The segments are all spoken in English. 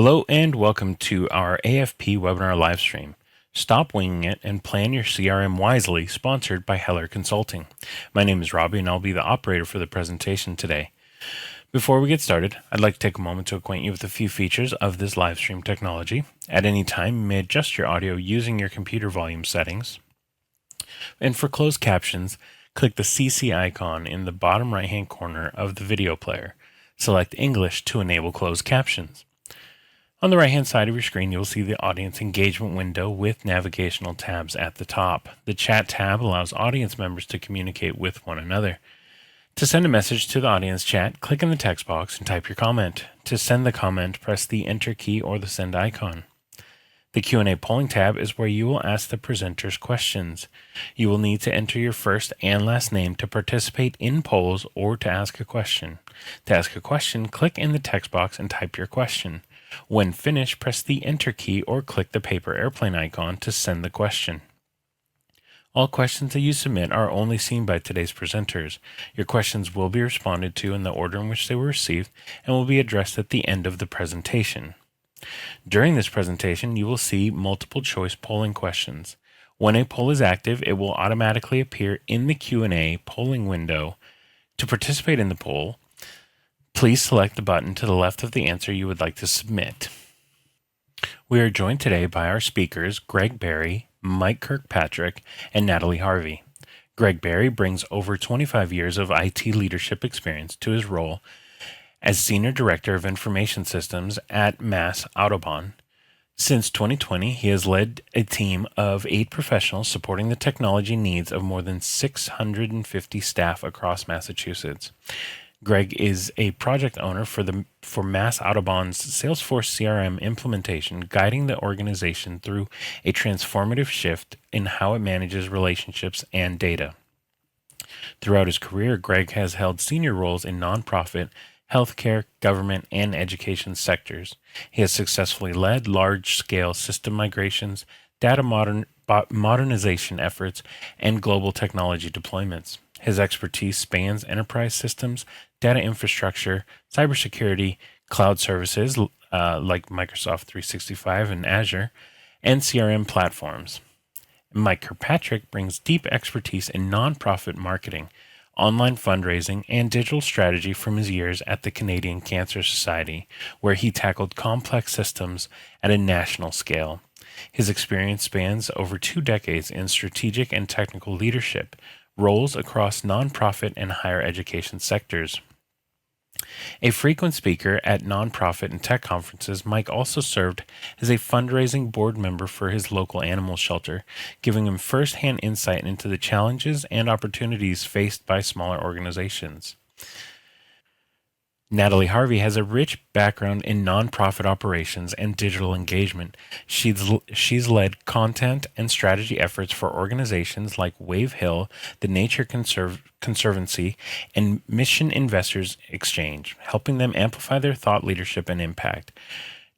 Hello and welcome to our AFP webinar live stream. Stop winging it and plan your CRM wisely, sponsored by Heller Consulting. My name is Robbie and I'll be the operator for the presentation today. Before we get started, I'd like to take a moment to acquaint you with a few features of this live stream technology. At any time, you may adjust your audio using your computer volume settings. And for closed captions, click the CC icon in the bottom right-hand corner of the video player. Select English to enable closed captions. On the right-hand side of your screen, you'll see the audience engagement window with navigational tabs at the top. The chat tab allows audience members to communicate with one another. To send a message to the audience chat, click in the text box and type your comment. To send the comment, press the Enter key or the send icon. The Q&A polling tab is where you will ask the presenters questions. You will need to enter your first and last name to participate in polls or to ask a question. To ask a question, click in the text box and type your question. When finished, press the Enter key or click the paper airplane icon to send the question. All questions that you submit are only seen by today's presenters. Your questions will be responded to in the order in which they were received and will be addressed at the end of the presentation. During this presentation, you will see multiple choice polling questions. When a poll is active, it will automatically appear in the Q&A polling window. To participate in the poll, please select the button to the left of the answer you would like to submit. We are joined today by our speakers, Greg Barry, Mike Kirkpatrick, and Natalie Harvey. Greg Barry brings over 25 years of IT leadership experience to his role as Senior Director of Information Systems at Mass Audubon. Since 2020, he has led a team of 8 professionals supporting the technology needs of more than 650 staff across Massachusetts. Greg is a project owner for Mass Audubon's Salesforce CRM implementation, guiding the organization through a transformative shift in how it manages relationships and data. Throughout his career, Greg has held senior roles in nonprofit, healthcare, government, and education sectors. He has successfully led large-scale system migrations, data modernization efforts, and global technology deployments. His expertise spans enterprise systems, data infrastructure, cybersecurity, cloud services like Microsoft 365 and Azure, and CRM platforms. Mike Kirkpatrick brings deep expertise in nonprofit marketing, online fundraising, and digital strategy from his years at the Canadian Cancer Society, where he tackled complex systems at a national scale. His experience spans over 2 decades in strategic and technical leadership, roles across nonprofit and higher education sectors. A frequent speaker at nonprofit and tech conferences, Mike also served as a fundraising board member for his local animal shelter, giving him first-hand insight into the challenges and opportunities faced by smaller organizations. Natalie Harvey has a rich background in nonprofit operations and digital engagement. She's led content and strategy efforts for organizations like Wave Hill, the Nature Conservancy, and Mission Investors Exchange, helping them amplify their thought leadership and impact.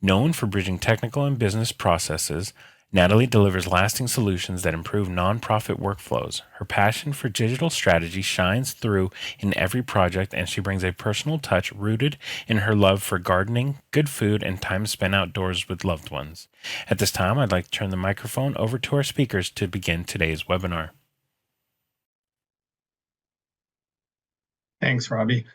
Known for bridging technical and business processes, Natalie delivers lasting solutions that improve nonprofit workflows. Her passion for digital strategy shines through in every project, and she brings a personal touch rooted in her love for gardening, good food, and time spent outdoors with loved ones. At this time, I'd like to turn the microphone over to our speakers to begin today's webinar. Thanks, Robbie.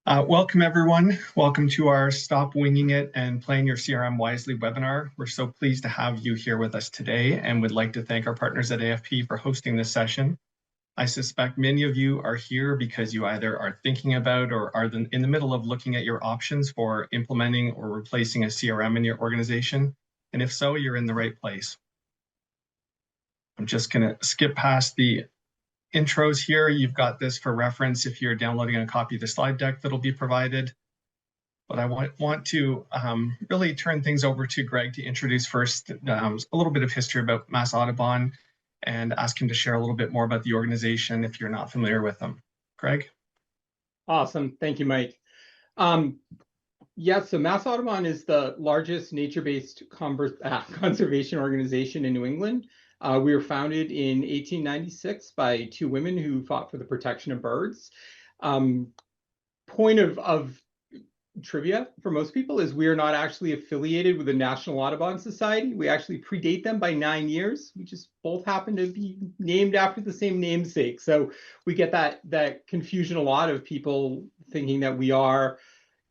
Welcome, everyone. Welcome to our Stop Winging It and Playing Your CRM Wisely webinar. We're so pleased to have you here with us today and would like to thank our partners at AFP for hosting this session. I suspect many of you are here because you either are thinking about or are in the middle of looking at your options for implementing or replacing a CRM in your organization. And if so, you're in the right place. I'm just going to skip past the intros here. You've got this for reference if you're downloading a copy of the slide deck that'll be provided. But I want to really turn things over to Greg to introduce first a little bit of history about Mass Audubon and ask him to share a little bit more about the organization if you're not familiar with them. Greg? Awesome. Thank you, Mike. So Mass Audubon is the largest nature-based conservation organization in New England. We were founded in 1896 by 2 women who fought for the protection of birds. Point of trivia for most people is we are not actually affiliated with the National Audubon Society. We actually predate them by 9 years. We just both happen to be named after the same namesake. So we get that confusion a lot of people thinking that we are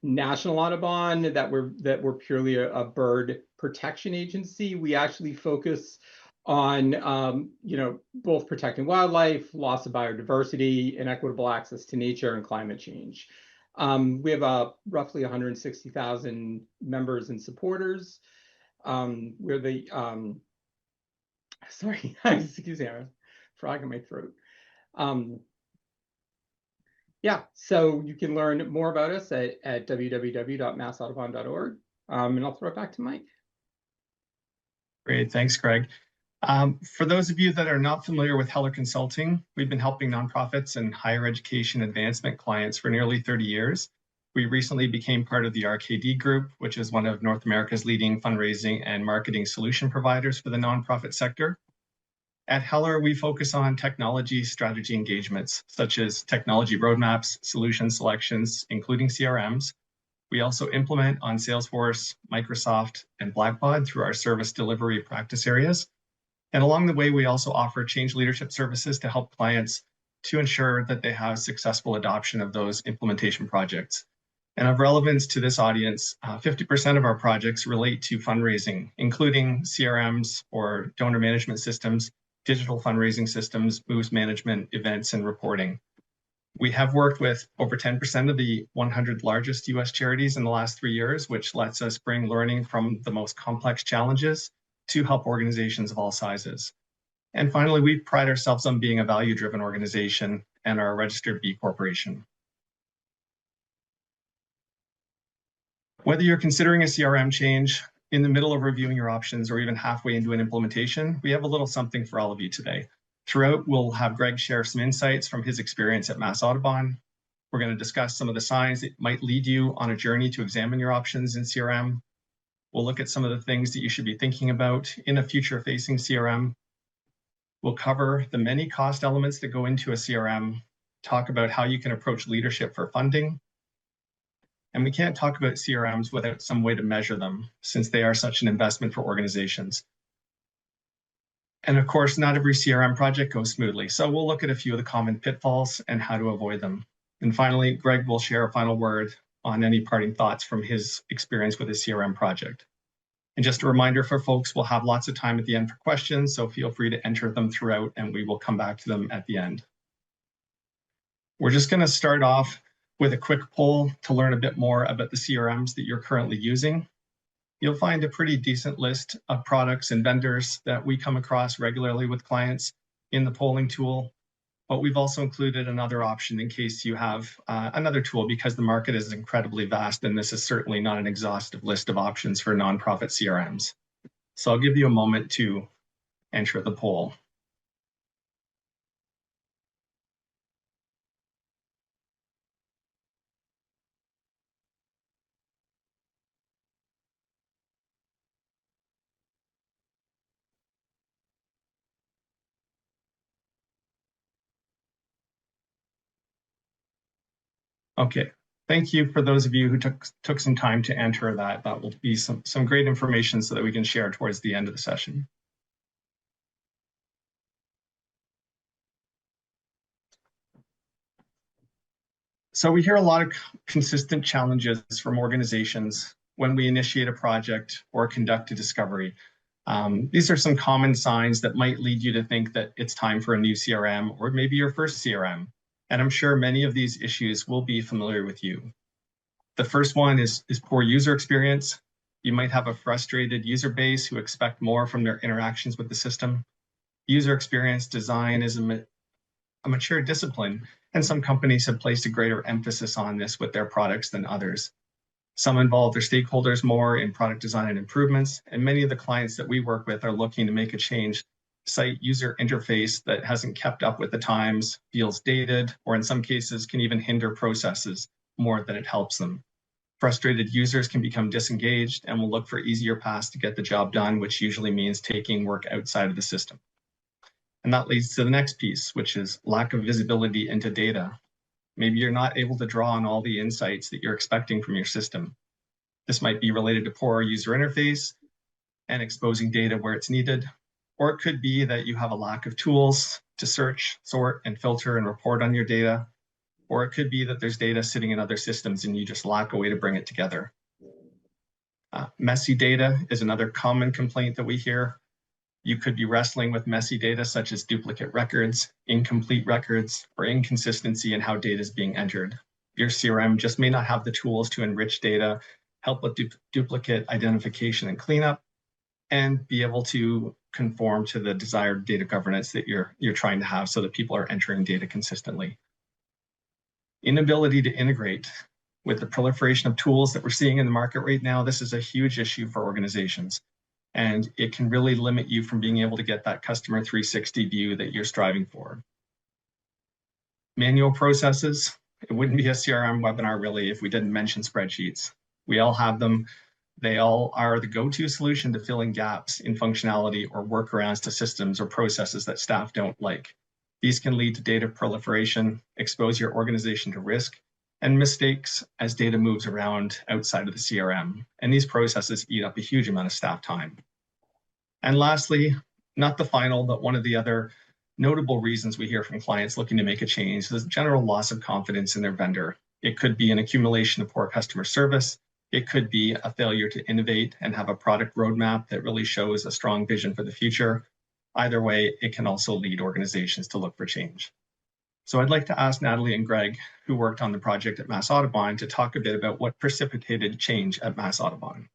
National Audubon, that we're purely a bird protection agency. We actually focus on both protecting wildlife, loss of biodiversity, and equitable access to nature and climate change. We have roughly 160,000 members and supporters. We're the sorry, excuse me, I have a frog in my throat. Yeah, so you can learn more about us at www.massaudubon.org. And I'll throw it back to Mike. Great, thanks, Greg. For those of you that are not familiar with Heller Consulting, we've been helping nonprofits and higher education advancement clients for nearly 30 years. We recently became part of the RKD Group, which is one of North America's leading fundraising and marketing solution providers for the nonprofit sector. At Heller, we focus on technology strategy engagements, such as technology roadmaps, solution selections, including CRMs. We also implement on Salesforce, Microsoft, and Blackbaud through our service delivery practice areas. And along the way, we also offer change leadership services to help clients to ensure that they have successful adoption of those implementation projects. And of relevance to this audience, 50% of our projects relate to fundraising, including CRMs or donor management systems, digital fundraising systems, moves management, events, and reporting. We have worked with over 10% of the 100 largest US charities in the last 3 years, which lets us bring learning from the most complex challenges to help organizations of all sizes. And finally, we pride ourselves on being a value-driven organization and are a registered B Corporation. Whether you're considering a CRM change, in the middle of reviewing your options, or even halfway into an implementation, we have a little something for all of you today. Throughout, we'll have Greg share some insights from his experience at Mass Audubon. We're going to discuss some of the signs that might lead you on a journey to examine your options in CRM. We'll look at some of the things that you should be thinking about in a future-facing CRM. We'll cover the many cost elements that go into a CRM, talk about how you can approach leadership for funding. And we can't talk about CRMs without some way to measure them, since they are such an investment for organizations. And of course, not every CRM project goes smoothly. So we'll look at a few of the common pitfalls and how to avoid them. And finally, Greg will share a final word on any parting thoughts from his experience with a CRM project. And just a reminder for folks, we'll have lots of time at the end for questions, so feel free to enter them throughout and we will come back to them at the end. We're just going to start off with a quick poll to learn a bit more about the CRMs that you're currently using. You'll find a pretty decent list of products and vendors that we come across regularly with clients in the polling tool, but we've also included another option in case you have another tool, because the market is incredibly vast and this is certainly not an exhaustive list of options for nonprofit CRMs. So I'll give you a moment to enter the poll. Okay, thank you for those of you who took some time to enter that. That will be some great information so that we can share towards the end of the session. So we hear a lot of consistent challenges from organizations when we initiate a project or conduct a discovery. These are some common signs that might lead you to think that it's time for a new CRM or maybe your first CRM. And I'm sure many of these issues will be familiar with you. The first one is poor user experience. You might have a frustrated user base who expect more from their interactions with the system. User experience design is a mature discipline, and some companies have placed a greater emphasis on this with their products than others. Some involve their stakeholders more in product design and improvements, and many of the clients that we work with are looking to make a change, cite user interface that hasn't kept up with the times, feels dated, or in some cases can even hinder processes more than it helps them. Frustrated users can become disengaged and will look for easier paths to get the job done, which usually means taking work outside of the system. And that leads to the next piece, which is lack of visibility into data. Maybe you're not able to draw on all the insights that you're expecting from your system. This might be related to poor user interface and exposing data where it's needed. Or it could be that you have a lack of tools to search, sort, and filter and report on your data. Or it could be that there's data sitting in other systems and you just lack a way to bring it together. Messy data is another common complaint that we hear. You could be wrestling with messy data such as duplicate records, incomplete records, or inconsistency in how data is being entered. Your CRM just may not have the tools to enrich data, help with duplicate identification and cleanup, and be able to conform to the desired data governance that you're trying to have so that people are entering data consistently. Inability to integrate. With the proliferation of tools that we're seeing in the market right now, this is a huge issue for organizations. And it can really limit you from being able to get that customer 360 view that you're striving for. Manual processes. It wouldn't be a CRM webinar really if we didn't mention spreadsheets. We all have them. They all are the go-to solution to filling gaps in functionality or workarounds to systems or processes that staff don't like. These can lead to data proliferation, expose your organization to risk, and mistakes as data moves around outside of the CRM. And these processes eat up a huge amount of staff time. And lastly, not the final, but one of the other notable reasons we hear from clients looking to make a change is general loss of confidence in their vendor. It could be an accumulation of poor customer service. It could be a failure to innovate and have a product roadmap that really shows a strong vision for the future. Either way, it can also lead organizations to look for change. So I'd like to ask Natalie and Greg, who worked on the project at Mass Audubon, to talk a bit about what precipitated change at Mass Audubon.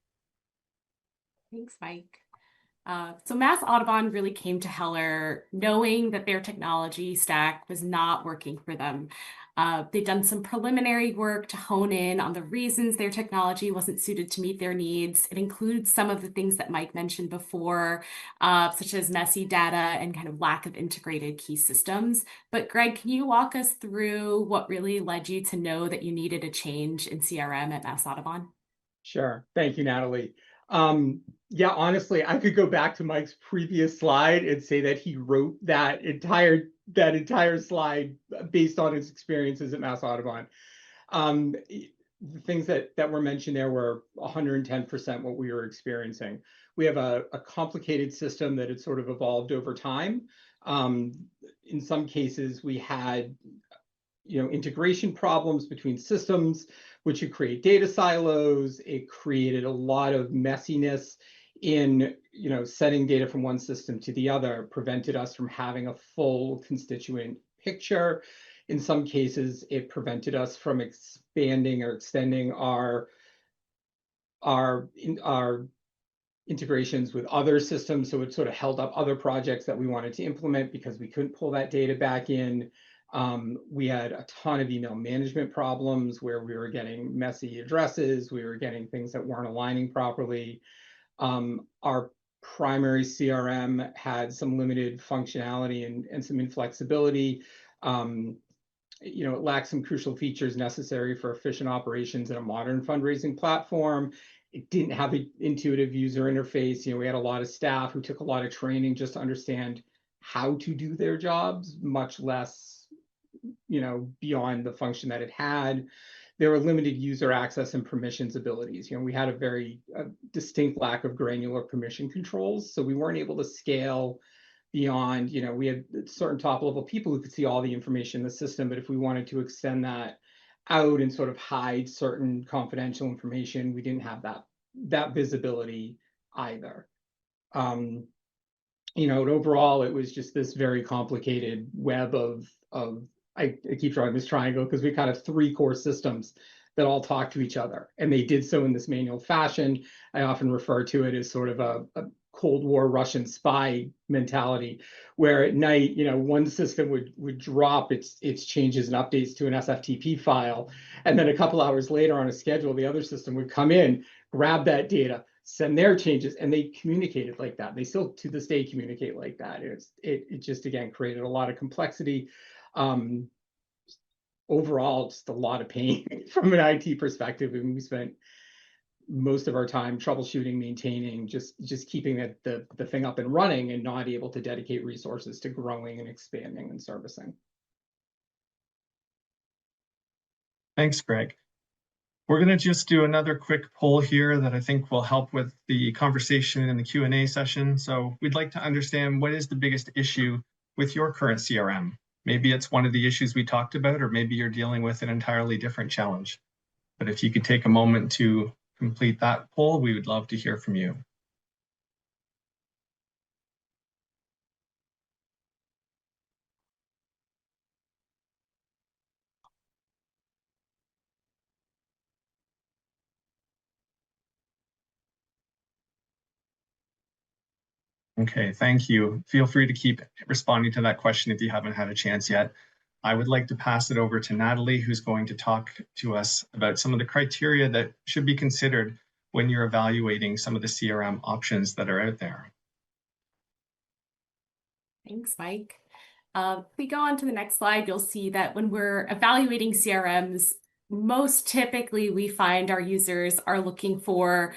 Thanks, Mike. So Mass Audubon really came to Heller knowing that their technology stack was not working for them. They'd done some preliminary work to hone in on the reasons their technology wasn't suited to meet their needs. It includes some of the things that Mike mentioned before, such as messy data and kind of lack of integrated key systems. But Greg, can you walk us through what really led you to know that you needed a change in CRM at Mass Audubon? Sure. Thank you, Natalie. Yeah, honestly, I could go back to Mike's previous slide and say that he wrote that entire slide based on his experiences at Mass Audubon. The things that were mentioned there were 110% what we were experiencing. We have a complicated system that had sort of evolved over time. In some cases, we had integration problems between systems, which would create data silos. It created a lot of messiness in sending data from one system to the other, prevented us from having a full constituent picture. In some cases, it prevented us from expanding or extending our integrations with other systems. So it sort of held up other projects that we wanted to implement because we couldn't pull that data back in. We had a ton of email management problems where we were getting messy addresses. We were getting things that weren't aligning properly. Our primary CRM had some limited functionality and some inflexibility. It lacked some crucial features necessary for efficient operations in a modern fundraising platform. It didn't have an intuitive user interface. We had a lot of staff who took a lot of training just to understand how to do their jobs, much less beyond the function that it had. There were limited user access and permissions abilities. We had a very distinct lack of granular permission controls. So we weren't able to scale beyond, we had certain top level people who could see all the information in the system. But if we wanted to extend that out and sort of hide certain confidential information, we didn't have that visibility either. And overall, it was just this very complicated web of I keep drawing this triangle because we kind of 3 core systems that all talk to each other, and they did so in this manual fashion. I often refer to it as sort of a Cold War Russian spy mentality, where at night, one system would drop its changes and updates to an SFTP file, and then a couple hours later on a schedule, the other system would come in, grab that data, send their changes, and they communicated like that. They still to this day communicate like that. It just again created a lot of complexity. Overall, just a lot of pain from an IT perspective. And we spent most of our time troubleshooting, maintaining, just keeping the thing up and running, and not able to dedicate resources to growing and expanding and servicing. Thanks, Greg. We're going to just do another quick poll here that I think will help with the conversation in the Q&A session. So we'd like to understand, what is the biggest issue with your current CRM? Maybe it's one of the issues we talked about, or maybe you're dealing with an entirely different challenge. But if you could take a moment to complete that poll, we would love to hear from you. Okay, thank you. Feel free to keep responding to that question if you haven't had a chance yet. I would like to pass it over to Natalie, who's going to talk to us about some of the criteria that should be considered when you're evaluating some of the CRM options that are out there. Thanks, Mike. If we go on to the next slide, you'll see that when we're evaluating CRMs, most typically we find our users are looking for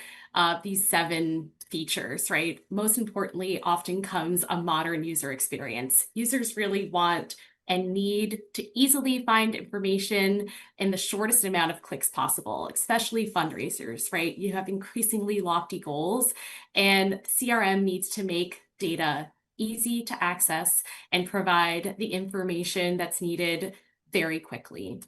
these 7 features, right? Most importantly, often comes a modern user experience. Users really want and need to easily find information in the shortest amount of clicks possible, especially fundraisers, right? You have increasingly lofty goals, and CRM needs to make data easy to access and provide the information that's needed very quickly.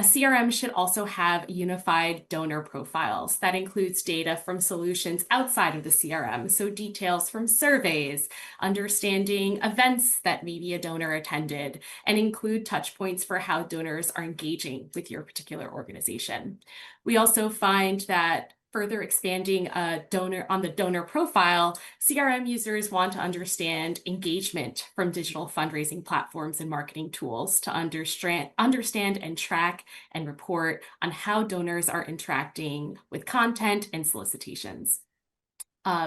A CRM should also have unified donor profiles. That includes data from solutions outside of the CRM, so details from surveys, understanding events that maybe a donor attended, and include touch points for how donors are engaging with your particular organization. We also find that further expanding on the donor profile, CRM users want to understand engagement from digital fundraising platforms and marketing tools to understand and track and report on how donors are interacting with content and solicitations.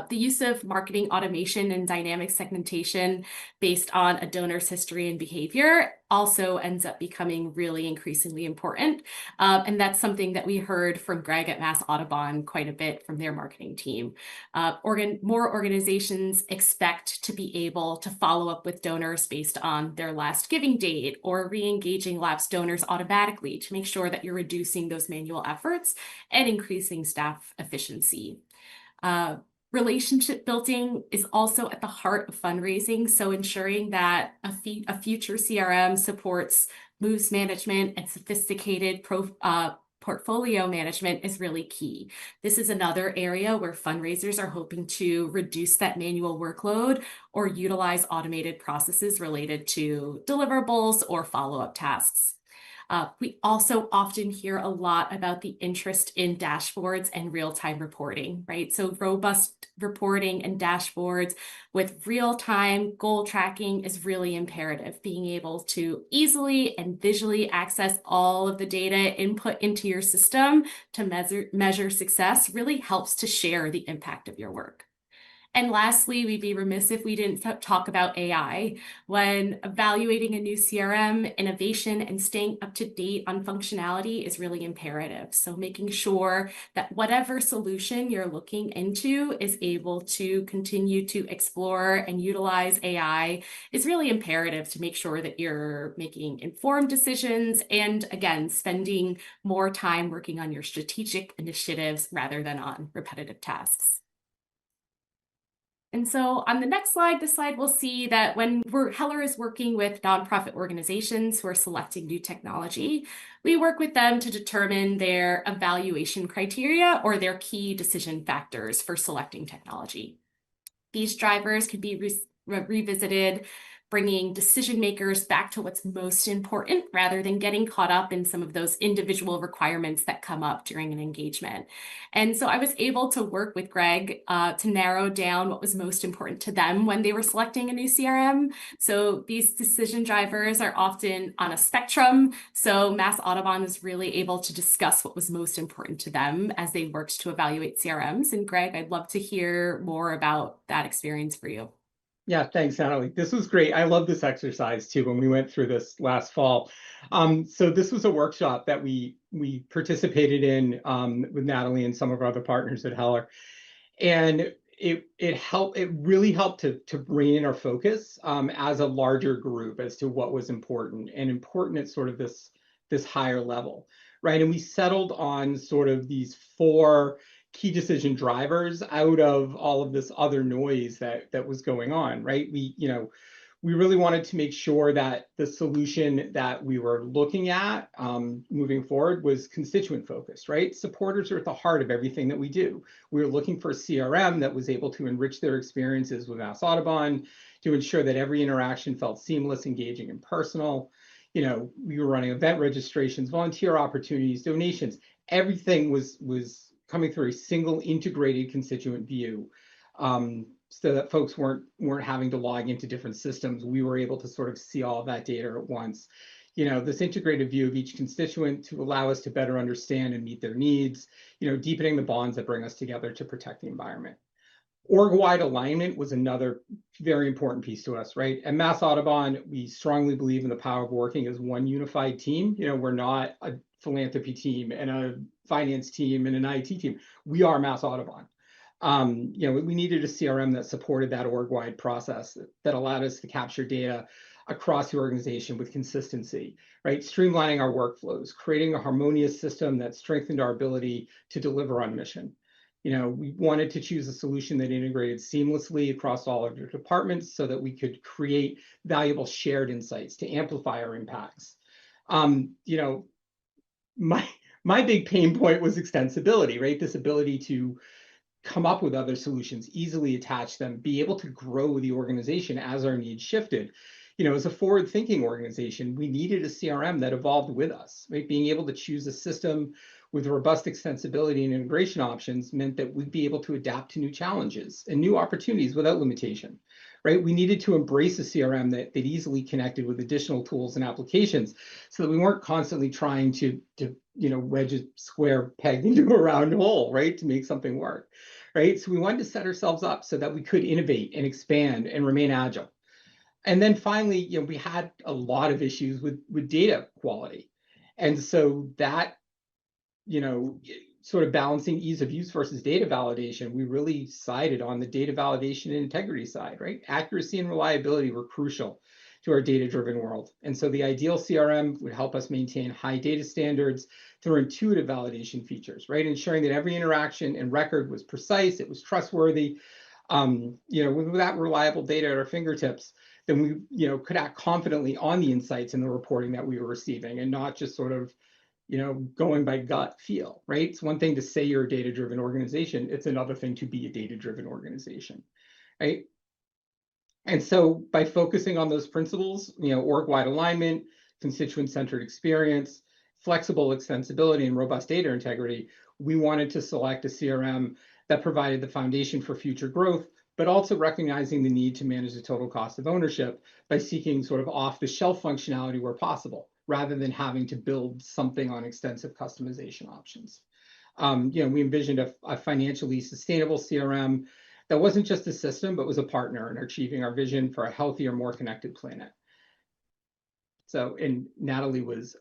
The use of marketing automation and dynamic segmentation based on a donor's history and behavior also ends up becoming really increasingly important. And that's something that we heard from Greg at Mass Audubon quite a bit from their marketing team. More organizations expect to be able to follow up with donors based on their last giving date, or re-engaging lapsed donors automatically to make sure that you're reducing those manual efforts and increasing staff efficiency. Relationship building is also at the heart of fundraising, so ensuring that a future CRM supports moves management and sophisticated portfolio management is really key. This is another area where fundraisers are hoping to reduce that manual workload or utilize automated processes related to deliverables or follow-up tasks. We also often hear a lot about the interest in dashboards and real-time reporting, right? So robust reporting and dashboards with real-time goal tracking is really imperative. Being able to easily and visually access all of the data input into your system to measure success really helps to share the impact of your work. And lastly, we'd be remiss if we didn't talk about AI. When evaluating a new CRM, innovation and staying up to date on functionality is really imperative. So making sure that whatever solution you're looking into is able to continue to explore and utilize AI is really imperative to make sure that you're making informed decisions and, again, spending more time working on your strategic initiatives rather than on repetitive tasks. And so on the next slide, this slide we'll see that when Heller is working with nonprofit organizations who are selecting new technology, we work with them to determine their evaluation criteria or their key decision factors for selecting technology. These drivers can be revisited, bringing decision makers back to what's most important rather than getting caught up in some of those individual requirements that come up during an engagement. And so I was able to work with Greg to narrow down what was most important to them when they were selecting a new CRM. So these decision drivers are often on a spectrum. So Mass Audubon was really able to discuss what was most important to them as they worked to evaluate CRMs. And Greg, I'd love to hear more about that experience for you. Yeah, thanks, Natalie. This was great. I love this exercise too when we went through this last fall. So this was a workshop that we participated in with Natalie and some of our other partners at Heller. And it really helped to bring in our focus as a larger group as to what was important. And important at sort of this this higher level, right? And we settled on sort of these 4 key decision drivers out of all of this other noise that was going on, right? We really wanted to make sure that the solution that we were looking at moving forward was constituent focused, right? Supporters are at the heart of everything that we do. We were looking for a CRM that was able to enrich their experiences with Mass Audubon, to ensure that every interaction felt seamless, engaging, and personal. We were running event registrations, volunteer opportunities, donations. Everything was coming through a single integrated constituent view, so that folks weren't having to log into different systems. We were able to sort of see all of that data at once. This integrated view of each constituent to allow us to better understand and meet their needs, deepening the bonds that bring us together to protect the environment. Org-wide alignment was another very important piece to us, right? At Mass Audubon, we strongly believe in the power of working as one unified team. We're not a philanthropy team and a finance team and an IT team. We are Mass Audubon. We needed a CRM that supported that org-wide process that allowed us to capture data across the organization with consistency, right? Streamlining our workflows, creating a harmonious system that strengthened our ability to deliver on mission. We wanted to choose a solution that integrated seamlessly across all of our departments so that we could create valuable shared insights to amplify our impacts. My big pain point was extensibility, right? This ability to come up with other solutions, easily attach them, be able to grow the organization as our needs shifted. As a forward-thinking organization, we needed a CRM that evolved with us, right? Being able to choose a system with robust extensibility and integration options meant that we'd be able to adapt to new challenges and new opportunities without limitation, right? We needed to embrace a CRM that easily connected with additional tools and applications so that we weren't constantly trying to wedge a square peg into a round hole, right? To make something work, right? So we wanted to set ourselves up so that we could innovate and expand and remain agile. And then finally, we had a lot of issues with data quality. And so that, sort of balancing ease of use versus data validation, we really sided on the data validation and integrity side, right? Accuracy and reliability were crucial to our data-driven world. And so the ideal CRM would help us maintain high data standards through intuitive validation features, right? Ensuring that every interaction and record was precise, it was trustworthy. With that reliable data at our fingertips, then we, could act confidently on the insights and the reporting that we were receiving and not just sort of, going by gut feel, right? It's one thing to say you're a data-driven organization. It's another thing to be a data-driven organization, right? And so by focusing on those principles, org-wide alignment, constituent-centered experience, flexible extensibility, and robust data integrity, we wanted to select a CRM that provided the foundation for future growth, but also recognizing the need to manage the total cost of ownership by seeking sort of off-the-shelf functionality where possible, rather than having to build something on extensive customization options. We envisioned a financially sustainable CRM that wasn't just a system, but was a partner in achieving our vision for a healthier, more connected planet. So, and Natalie was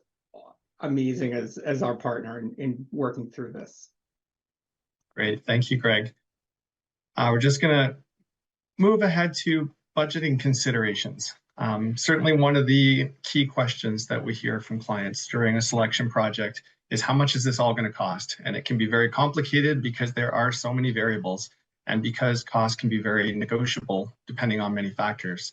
amazing as our partner in working through this. Great, thank you, Greg. We're just gonna move ahead to budgeting considerations. Certainly one of the key questions that we hear from clients during a selection project is how much is this all going to cost? And it can be very complicated because there are so many variables and because costs can be very negotiable depending on many factors.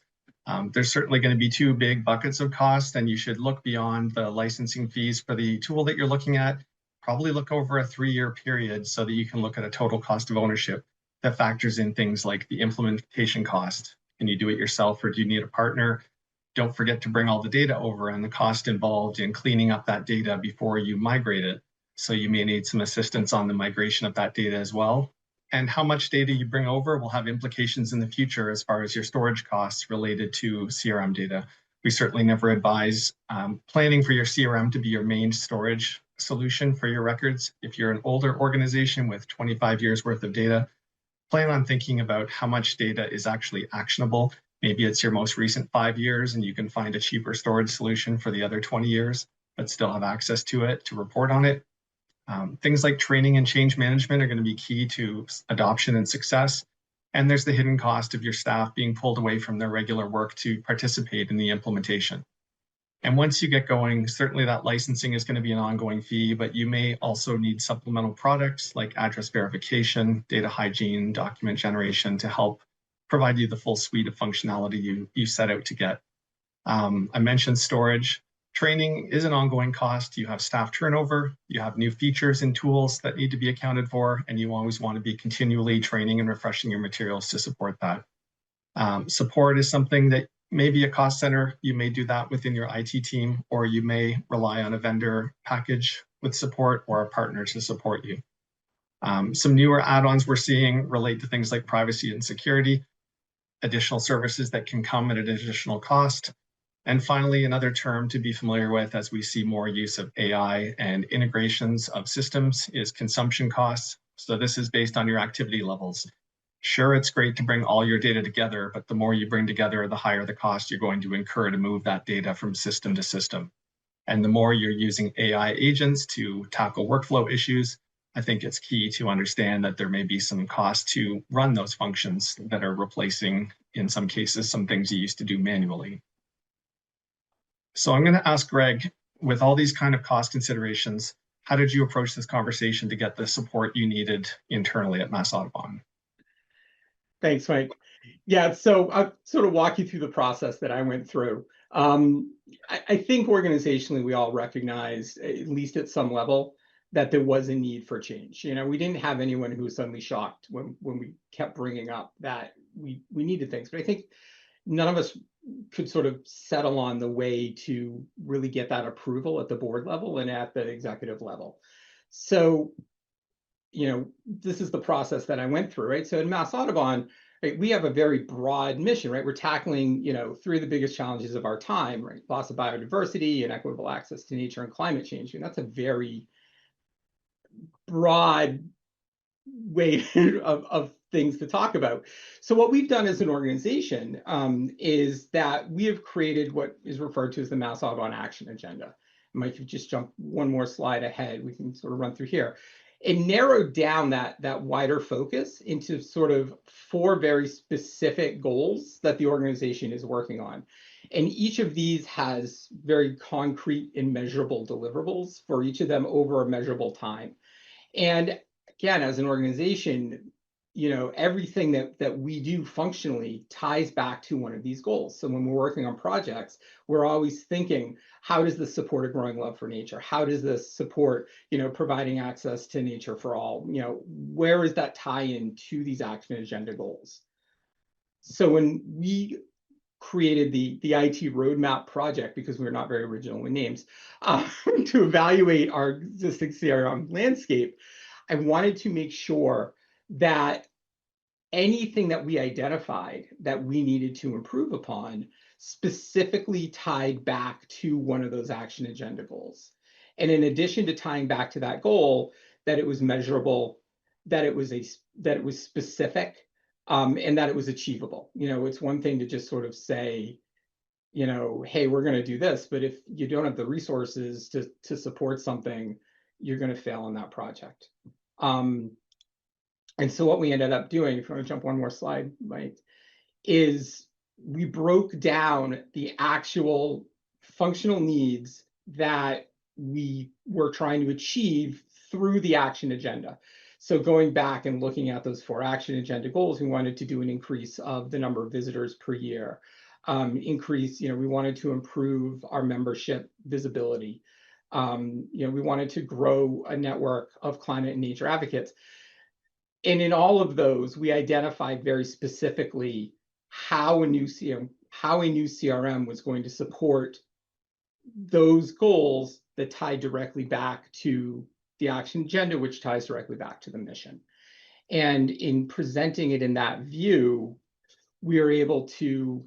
There's certainly going to be 2 big buckets of cost, and you should look beyond the licensing fees for the tool that you're looking at. Probably look over a 3-year period so that you can look at a total cost of ownership that factors in things like the implementation cost. Can you do it yourself or do you need a partner? Don't forget to bring all the data over and the cost involved in cleaning up that data before you migrate it. So you may need some assistance on the migration of that data as well. And how much data you bring over will have implications in the future as far as your storage costs related to CRM data. We certainly never advise planning for your CRM to be your main storage solution for your records. If you're an older organization with 25 years worth of data, plan on thinking about how much data is actually actionable. Maybe it's your most recent 5 years and you can find a cheaper storage solution for the other 20 years, but still have access to it to report on it. Things like training and change management are going to be key to adoption and success. And there's the hidden cost of your staff being pulled away from their regular work to participate in the implementation. And once you get going, certainly that licensing is going to be an ongoing fee, but you may also need supplemental products like address verification, data hygiene, document generation to help provide you the full suite of functionality you set out to get. I mentioned storage. Training is an ongoing cost. You have staff turnover, you have new features and tools that need to be accounted for, and you always want to be continually training and refreshing your materials to support that. Support is something that may be a cost center. You may do that within your IT team, or you may rely on a vendor package with support or a partner to support you. Some newer add-ons we're seeing relate to things like privacy and security, additional services that can come at an additional cost. And finally, another term to be familiar with as we see more use of AI and integrations of systems is consumption costs. So this is based on your activity levels. Sure, it's great to bring all your data together, but the more you bring together, the higher the cost you're going to incur to move that data from system to system. And the more you're using AI agents to tackle workflow issues, I think it's key to understand that there may be some cost to run those functions that are replacing, in some cases, some things you used to do manually. So I'm going to ask Greg, with all these kind of cost considerations, how did you approach this conversation to get the support you needed internally at Mass Audubon? Thanks, Mike. Yeah, so I'll sort of walk you through the process that I went through. I think organizationally, we all recognize, at least at some level, that there was a need for change. You know, we didn't have anyone who was suddenly shocked when we kept bringing up that we needed things. But I think none of us could sort of settle on the way to really get that approval at the board level and at the executive level. So, you know, this is the process that I went through, right? So in Mass Audubon, right, we have a very broad mission, right? We're tackling, you know, three of the biggest challenges of our time, right? Loss of biodiversity and equitable access to nature and climate change. And that's a very broad way of things to talk about. So what we've done as an organization is that we have created what is referred to as the Mass Audubon Action Agenda. Mike, if you just jump one more slide ahead, we can sort of run through here. It narrowed down that wider focus into sort of 4 very specific goals that the organization is working on. And each of these has very concrete and measurable deliverables for each of them over a measurable time. And again, as an organization, you know, everything that we do functionally ties back to one of these goals. So when we're working on projects, we're always thinking, how does this support a growing love for nature? How does this support, you know, providing access to nature for all? You know, where is that tie-in to these action agenda goals? So when we created the IT roadmap project, because we're not very original with names, to evaluate our existing CRM landscape, I wanted to make sure that anything that we identified that we needed to improve upon specifically tied back to one of those action agenda goals. And in addition to tying back to that goal, that it was measurable, that it was specific, and that it was achievable. You know, it's one thing to just sort of say, you know, hey, we're going to do this, but if you don't have the resources to support something, you're going to fail on that project. And so what we ended up doing, if you want to jump one more slide, Mike, is we broke down the actual functional needs that we were trying to achieve through the action agenda. So going back and looking at those 4 action agenda goals, we wanted to do an increase of the number of visitors per year, you know, we wanted to improve our membership visibility. You know, we wanted to grow a network of climate and nature advocates. And in all of those, we identified very specifically how a new CRM was going to support those goals that tie directly back to the action agenda, which ties directly back to the mission. And in presenting it in that view, we were able to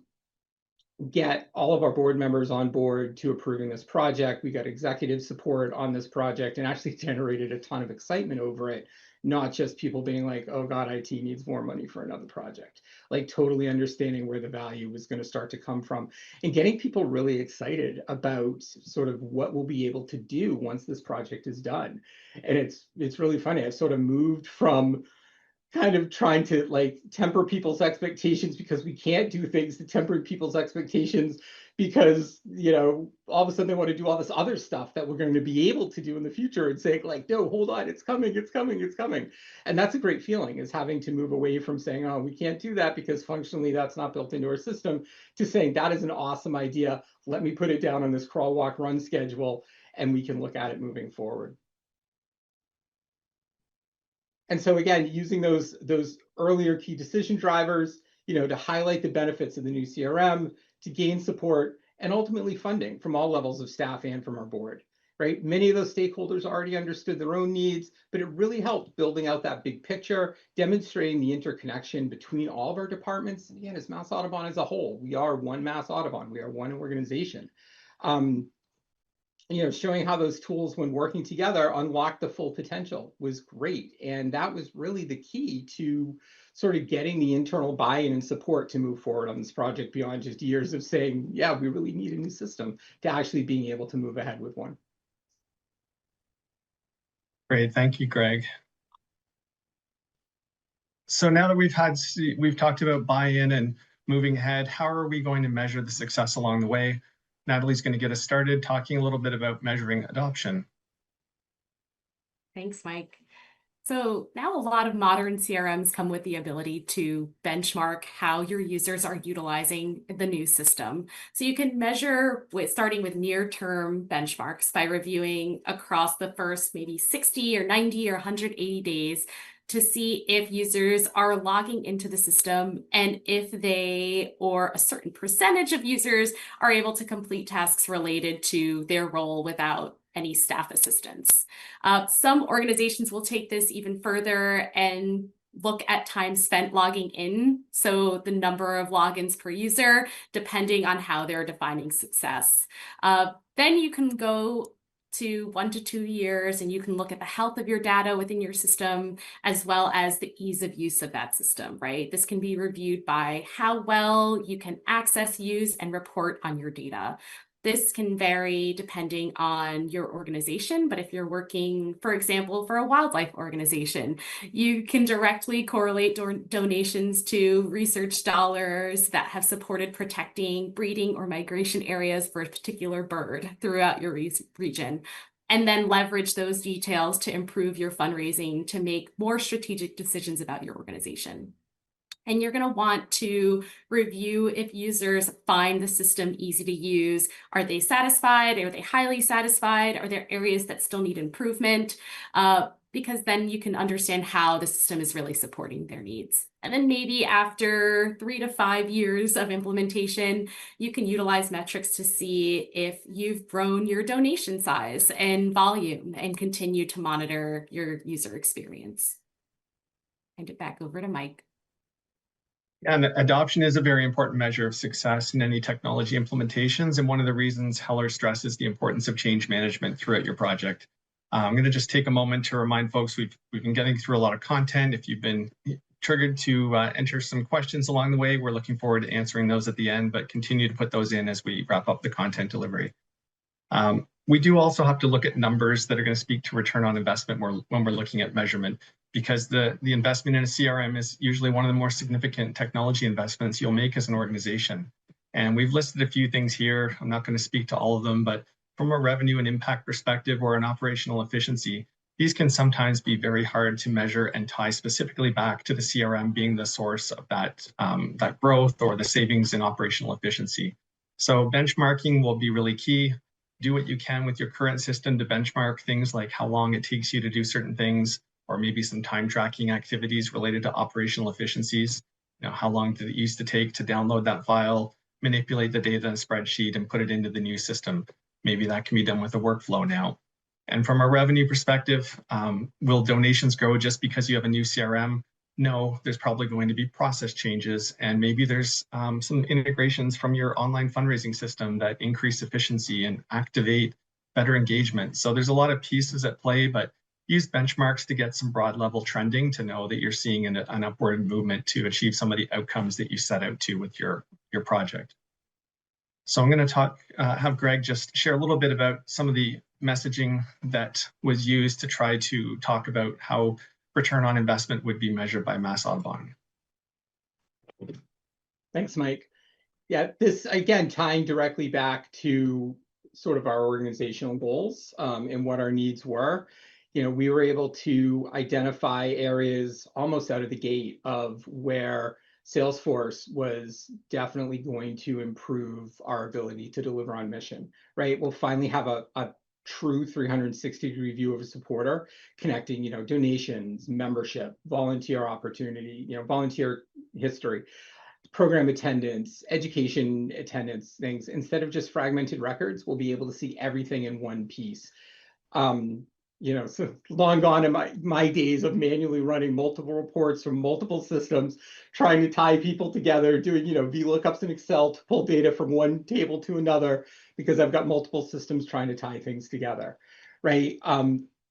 get all of our board members on board to approving this project. We got executive support on this project and actually generated a ton of excitement over it. Not just people being like, oh God, IT needs more money for another project, like totally understanding where the value was going to start to come from and getting people really excited about sort of what we'll be able to do once this project is done. And it's really funny. I've sort of moved from kind of trying to like temper people's expectations because we can't do things to temper people's expectations because, you know, all of a sudden they want to do all this other stuff that we're going to be able to do in the future and saying like, no, hold on, it's coming, it's coming, it's coming. And that's a great feeling, is having to move away from saying, oh, we can't do that because functionally that's not built into our system, to saying that is an awesome idea. Let me put it down on this crawl, walk, run schedule, and we can look at it moving forward. And so again, using those earlier key decision drivers, you know, to highlight the benefits of the new CRM, to gain support, and ultimately funding from all levels of staff and from our board, right? Many of those stakeholders already understood their own needs, but it really helped building out that big picture, demonstrating the interconnection between all of our departments. And again, as Mass Audubon as a whole, we are one Mass Audubon, we are one organization. You know, showing how those tools, when working together, unlock the full potential was great. And that was really the key to sort of getting the internal buy-in and support to move forward on this project beyond just years of saying, yeah, we really need a new system, to actually being able to move ahead with one. Great, thank you, Greg. So now that we've talked about buy-in and moving ahead, how are we going to measure the success along the way? Natalie's going to get us started talking a little bit about measuring adoption. Thanks, Mike. So now a lot of modern CRMs come with the ability to benchmark how your users are utilizing the new system. So you can measure starting with near-term benchmarks by reviewing across the first maybe 60 or 90 or 180 days to see if users are logging into the system and if they, or a certain percentage of users, are able to complete tasks related to their role without any staff assistance. Some organizations will take this even further and look at time spent logging in, so the number of logins per user, depending on how they're defining success. Then you can go to 1 to 2 years, and you can look at the health of your data within your system, as well as the ease of use of that system, right? This can be reviewed by how well you can access, use, and report on your data. This can vary depending on your organization, but if you're working, for example, for a wildlife organization, you can directly correlate donations to research dollars that have supported protecting, breeding, or migration areas for a particular bird throughout your region, and then leverage those details to improve your fundraising to make more strategic decisions about your organization. And you're going to want to review if users find the system easy to use. Are they satisfied? Are they highly satisfied? Are there areas that still need improvement? Because then you can understand how the system is really supporting their needs. And then maybe after 3 to 5 years of implementation, you can utilize metrics to see if you've grown your donation size and volume and continue to monitor your user experience. Hand it back over to Mike. And adoption is a very important measure of success in any technology implementations. And one of the reasons Heller stresses the importance of change management throughout your project. I'm going to just take a moment to remind folks we've been getting through a lot of content. If you've been triggered to enter some questions along the way, we're looking forward to answering those at the end, but continue to put those in as we wrap up the content delivery. We do also have to look at numbers that are going to speak to return on investment when we're looking at measurement, because the investment in a CRM is usually one of the more significant technology investments you'll make as an organization. And we've listed a few things here. I'm not going to speak to all of them, but from a revenue and impact perspective or an operational efficiency, these can sometimes be very hard to measure and tie specifically back to the CRM being the source of that growth or the savings in operational efficiency. So benchmarking will be really key. Do what you can with your current system to benchmark things like how long it takes you to do certain things, or maybe some time tracking activities related to operational efficiencies. You know, how long did it used to take to download that file, manipulate the data in a spreadsheet, and put it into the new system? Maybe that can be done with a workflow now. And from a revenue perspective, will donations grow just because you have a new CRM? No, there's probably going to be process changes, and maybe there's some integrations from your online fundraising system that increase efficiency and activate better engagement. So there's a lot of pieces at play, but use benchmarks to get some broad level trending to know that you're seeing an upward movement to achieve some of the outcomes that you set out to with your project. So I'm going to have Greg just share a little bit about some of the messaging that was used to try to talk about how return on investment would be measured by Mass Audubon. Thanks, Mike. Yeah, this again tying directly back to sort of our organizational goals and what our needs were. We were able to identify areas almost out of the gate of where Salesforce was definitely going to improve our ability to deliver on mission, right? We'll finally have a true 360-degree view of a supporter, connecting, donations, membership, volunteer opportunity, volunteer history, program attendance, education attendance, things. Instead of just fragmented records, we'll be able to see everything in one piece. So long gone in my days of manually running multiple reports from multiple systems, trying to tie people together, doing, VLOOKUPs in Excel to pull data from one table to another, because I've got multiple systems trying to tie things together, right?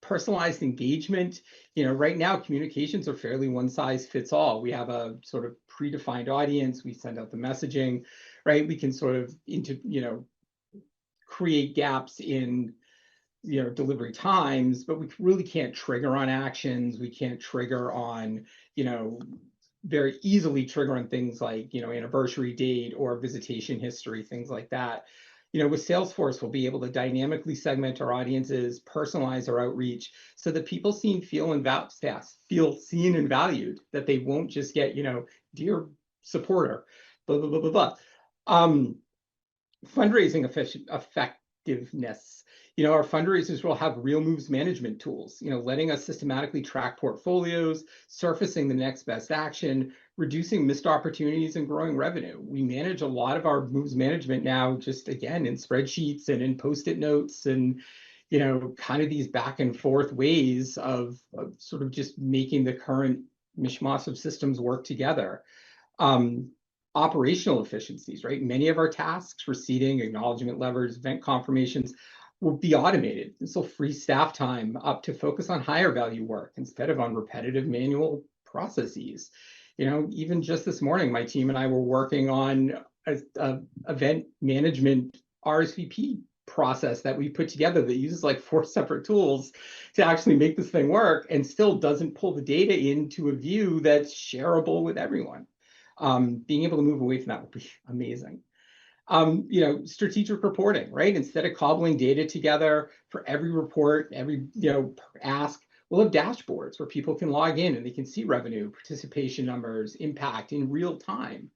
Personalized engagement, right now communications are fairly one size fits all. We have a sort of predefined audience. We send out the messaging, right? We can sort of create gaps in delivery times, but we really can't trigger on actions. We can't trigger on, very easily trigger on things like, anniversary date or visitation history, things like that. With Salesforce, we'll be able to dynamically segment our audiences, personalize our outreach, so that people feel seen and valued, that they won't just get, dear supporter, blah, blah, blah, blah, blah. Fundraising effectiveness. Our fundraisers will have real moves management tools, letting us systematically track portfolios, surfacing the next best action, reducing missed opportunities, and growing revenue. We manage a lot of our moves management now, just again, in spreadsheets and in Post-it notes and, kind of these back and forth ways of sort of just making the current mishmash of systems work together. Operational efficiencies, right? Many of our tasks, receiving, acknowledgement levers, event confirmations, will be automated. This will free staff time up to focus on higher value work instead of on repetitive manual processes. Even just this morning, my team and I were working on a event management RSVP process that we put together that uses like 4 separate tools to actually make this thing work, and still doesn't pull the data into a view that's shareable with everyone. Being able to move away from that would be amazing. Strategic reporting, right? Instead of cobbling data together for every report, every, ask, we'll have dashboards where people can log in and they can see revenue, participation numbers, impact in real time.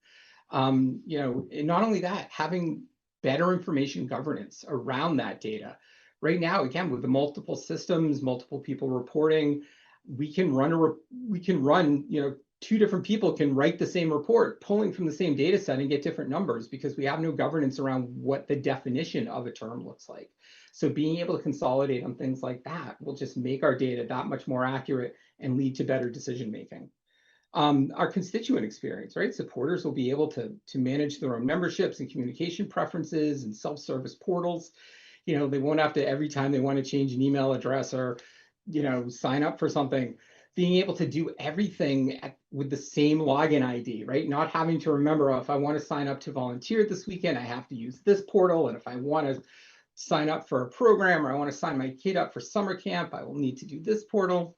And not only that, having better information governance around that data. Right now, again, with the multiple systems, multiple people reporting, we can run, 2 different people can write the same report, pulling from the same data set and get different numbers, because we have no governance around what the definition of a term looks like. So being able to consolidate on things like that will just make our data that much more accurate and lead to better decision-making. Our constituent experience, right? Supporters will be able to manage their own memberships and communication preferences and self-service portals. They won't have to, every time they want to change an email address or, sign up for something, being able to do everything with the same login ID, right? Not having to remember, if I want to sign up to volunteer this weekend, I have to use this portal. And if I want to sign up for a program, or I want to sign my kid up for summer camp, I will need to do this portal.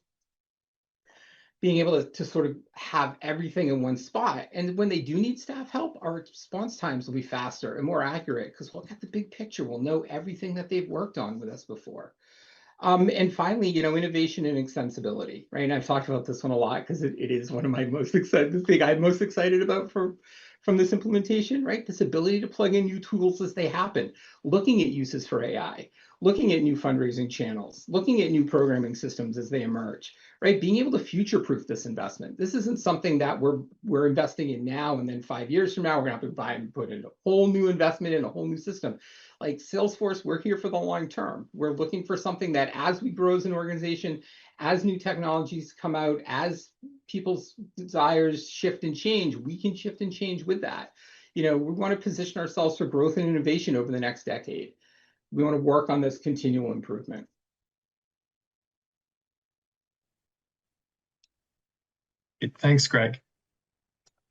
Being able to sort of have everything in one spot. And when they do need staff help, our response times will be faster and more accurate, because we'll get the big picture. We'll know everything that they've worked on with us before. And finally, innovation and extensibility, right? And I've talked about this one a lot because it is one of my most excited, the thing I'm most excited about from this implementation, right? This ability to plug in new tools as they happen, looking at uses for AI, looking at new fundraising channels, looking at new programming systems as they emerge, right? Being able to future-proof this investment. This isn't something that we're investing in now, and then 5 years from now, we're gonna have to buy and put in a whole new investment in a whole new system. Like Salesforce, we're here for the long term. We're looking for something that, as we grow as an organization, as new technologies come out, as people's desires shift and change, we can shift and change with that. We want to position ourselves for growth and innovation over the next decade. We want to work on this continual improvement. Thanks, Greg.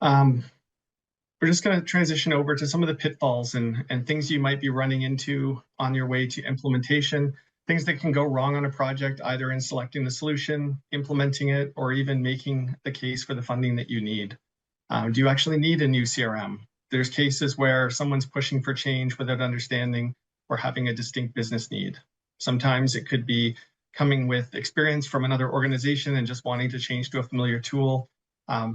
We're just going to transition over to some of the pitfalls and things you might be running into on your way to implementation. Things that can go wrong on a project, either in selecting the solution, implementing it, or even making the case for the funding that you need. Do you actually need a new CRM? There's cases where someone's pushing for change without understanding or having a distinct business need. Sometimes it could be coming with experience from another organization and just wanting to change to a familiar tool.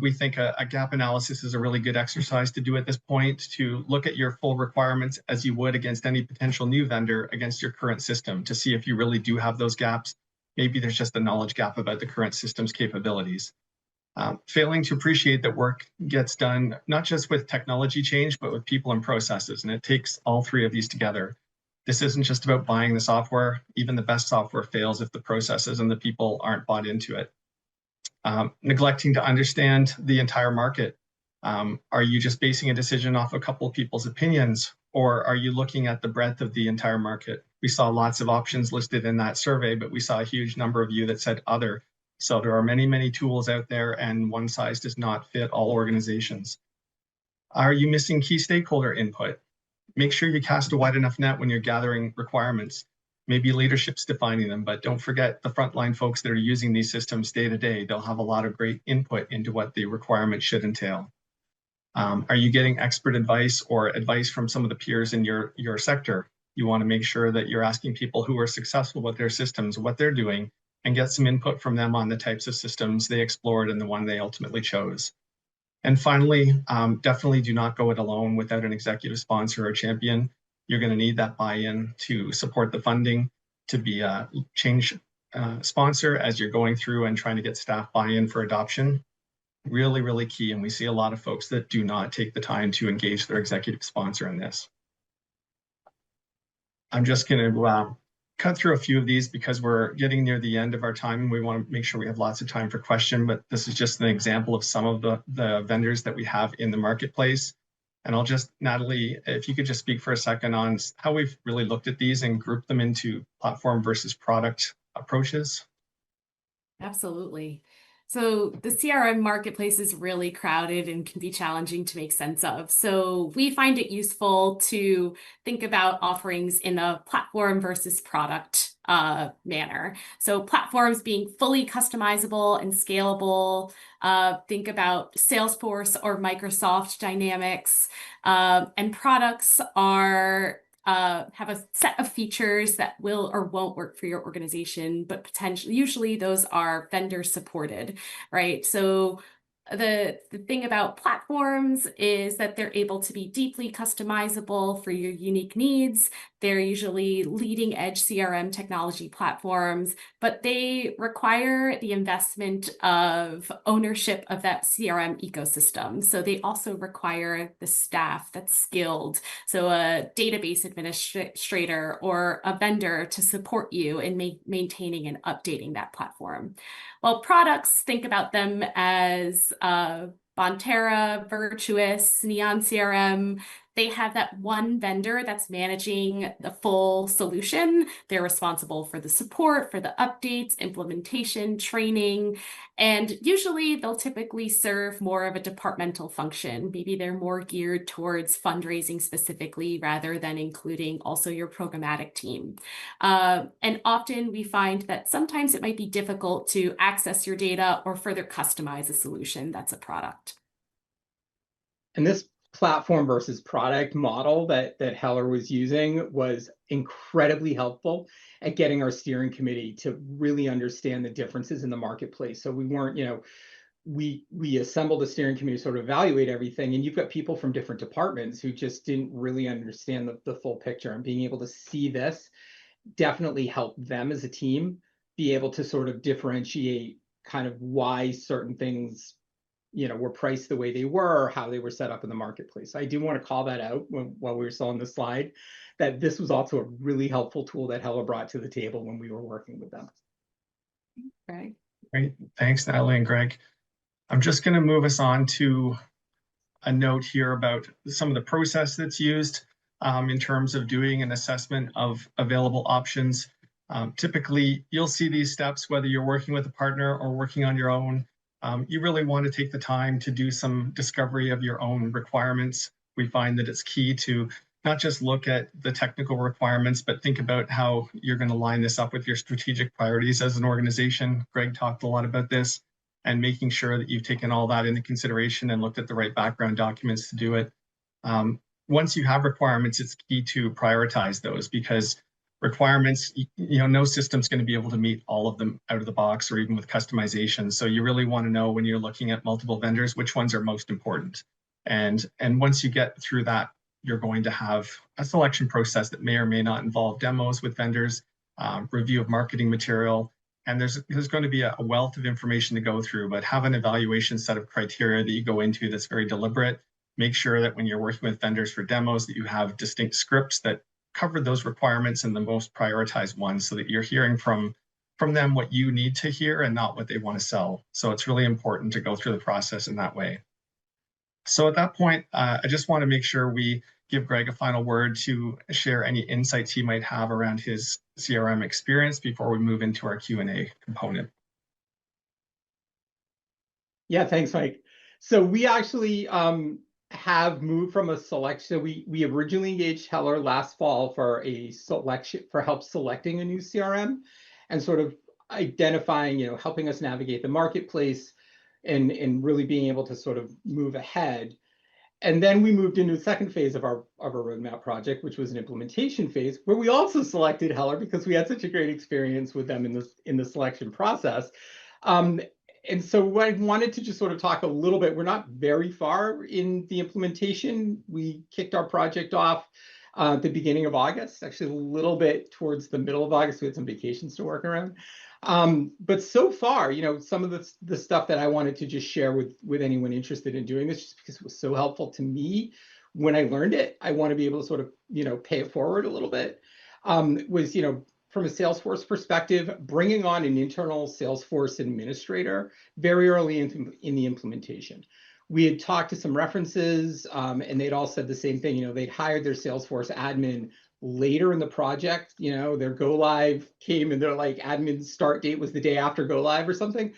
We think a gap analysis is a really good exercise to do at this point, to look at your full requirements as you would against any potential new vendor against your current system, to see if you really do have those gaps. Maybe there's just a knowledge gap about the current system's capabilities. Failing to appreciate that work gets done not just with technology change, but with people and processes, and it takes all three of these together. This isn't just about buying the software. Even the best software fails if the processes and the people aren't bought into it. Neglecting to understand the entire market. Are you just basing a decision off a couple of people's opinions, or are you looking at the breadth of the entire market? We saw lots of options listed in that survey, but we saw a huge number of you that said other. So there are many, many tools out there, and one size does not fit all organizations. Are you missing key stakeholder input? Make sure you cast a wide enough net when you're gathering requirements. Maybe leadership's defining them, but don't forget the frontline folks that are using these systems day to day. They'll have a lot of great input into what the requirement should entail. Are you getting expert advice or advice from some of the peers in your sector? You want to make sure that you're asking people who are successful with their systems, what they're doing, and get some input from them on the types of systems they explored and the one they ultimately chose. And finally, definitely do not go it alone without an executive sponsor or champion. You're going to need that buy-in to support the funding, to be a change sponsor as you're going through and trying to get staff buy-in for adoption. Really, really key. And we see a lot of folks that do not take the time to engage their executive sponsor in this. I'm just going to cut through a few of these because we're getting near the end of our time and we want to make sure we have lots of time for question, but this is just an example of some of the vendors that we have in the marketplace. And I'll just, Natalie, if you could just speak for a second on how we've really looked at these and grouped them into platform versus product approaches. Absolutely. So the CRM marketplace is really crowded and can be challenging to make sense of. So we find it useful to think about offerings in a platform versus product manner. So platforms being fully customizable and scalable. Think about Salesforce or Microsoft Dynamics. And products are have a set of features that will or won't work for your organization, but potentially, usually those are vendor supported, right? So the thing about platforms is that they're able to be deeply customizable for your unique needs. They're usually leading edge CRM technology platforms, but they require the investment of ownership of that CRM ecosystem. So they also require the staff that's skilled. So a database administrator or a vendor to support you in maintaining and updating that platform. Well, products, think about them as Bonterra, Virtuous, Neon CRM. They have that one vendor that's managing the full solution. They're responsible for the support, for the updates, implementation, training, and usually they'll typically serve more of a departmental function. Maybe they're more geared towards fundraising specifically rather than including also your programmatic team. And often we find that sometimes it might be difficult to access your data or further customize a solution that's a product. And this platform versus product model that Heller was using was incredibly helpful at getting our steering committee to really understand the differences in the marketplace. So we weren't, we assembled a steering committee to sort of evaluate everything, and you've got people from different departments who just didn't really understand the full picture, and being able to see this definitely helped them as a team be able to sort of differentiate kind of why certain things were priced the way they were, or how they were set up in the marketplace. I do want to call that out while we were still on the slide, that this was also a really helpful tool that Heller brought to the table when we were working with them. Greg. Great, thanks, Natalie and Greg. I'm just going to move us on to a note here about some of the process that's used in terms of doing an assessment of available options. Typically, you'll see these steps whether you're working with a partner or working on your own. You really want to take the time to do some discovery of your own requirements. We find that it's key to not just look at the technical requirements, but think about how you're going to line this up with your strategic priorities as an organization. Greg talked a lot about this, and making sure that you've taken all that into consideration and looked at the right background documents to do it. Once you have requirements, it's key to prioritize those, because requirements, no system's going to be able to meet all of them out of the box or even with customization. So you really want to know, when you're looking at multiple vendors, which ones are most important. And once you get through that, you're going to have a selection process that may or may not involve demos with vendors, review of marketing material, and there's going to be a wealth of information to go through, but have an evaluation set of criteria that you go into that's very deliberate. Make sure that when you're working with vendors for demos, that you have distinct scripts that cover those requirements and the most prioritized ones, so that you're hearing from them what you need to hear and not what they want to sell. So it's really important to go through the process in that way. So at that point, I just want to make sure we give Greg a final word to share any insights he might have around his CRM experience before we move into our Q&A component. Yeah, thanks, Mike. So we actually have moved from a selection. So we originally engaged Heller last fall for a selection, for help selecting a new CRM and sort of identifying, helping us navigate the marketplace and really being able to sort of move ahead. And then we moved into the second phase of our roadmap project, which was an implementation phase, where we also selected Heller because we had such a great experience with them in the selection process. And so I wanted to just sort of talk a little bit. We're not very far in the implementation. We kicked our project off at the beginning of August, actually a little bit towards the middle of August. We had some vacations to work around. But so far, some of the stuff that I wanted to just share with anyone interested in doing this, just because it was so helpful to me when I learned it. I want to be able to sort of, pay it forward a little bit. Was, from a Salesforce perspective, bringing on an internal Salesforce administrator very early in the implementation. We had talked to some references, and they'd all said the same thing. They'd hired their Salesforce admin later in the project. Their go live came and their admin start date was the day after go live or something.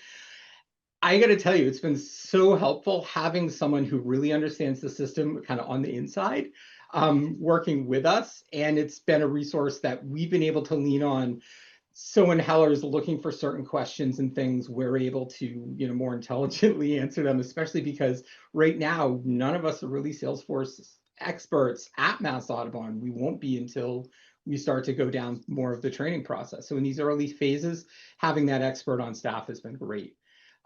I got to tell you, it's been so helpful having someone who really understands the system kind of on the inside, working with us. And it's been a resource that we've been able to lean on. So when Heller is looking for certain questions and things, we're able to, more intelligently answer them, especially because right now, none of us are really Salesforce experts at Mass Audubon. We won't be until we start to go down more of the training process. So in these early phases, having that expert on staff has been great.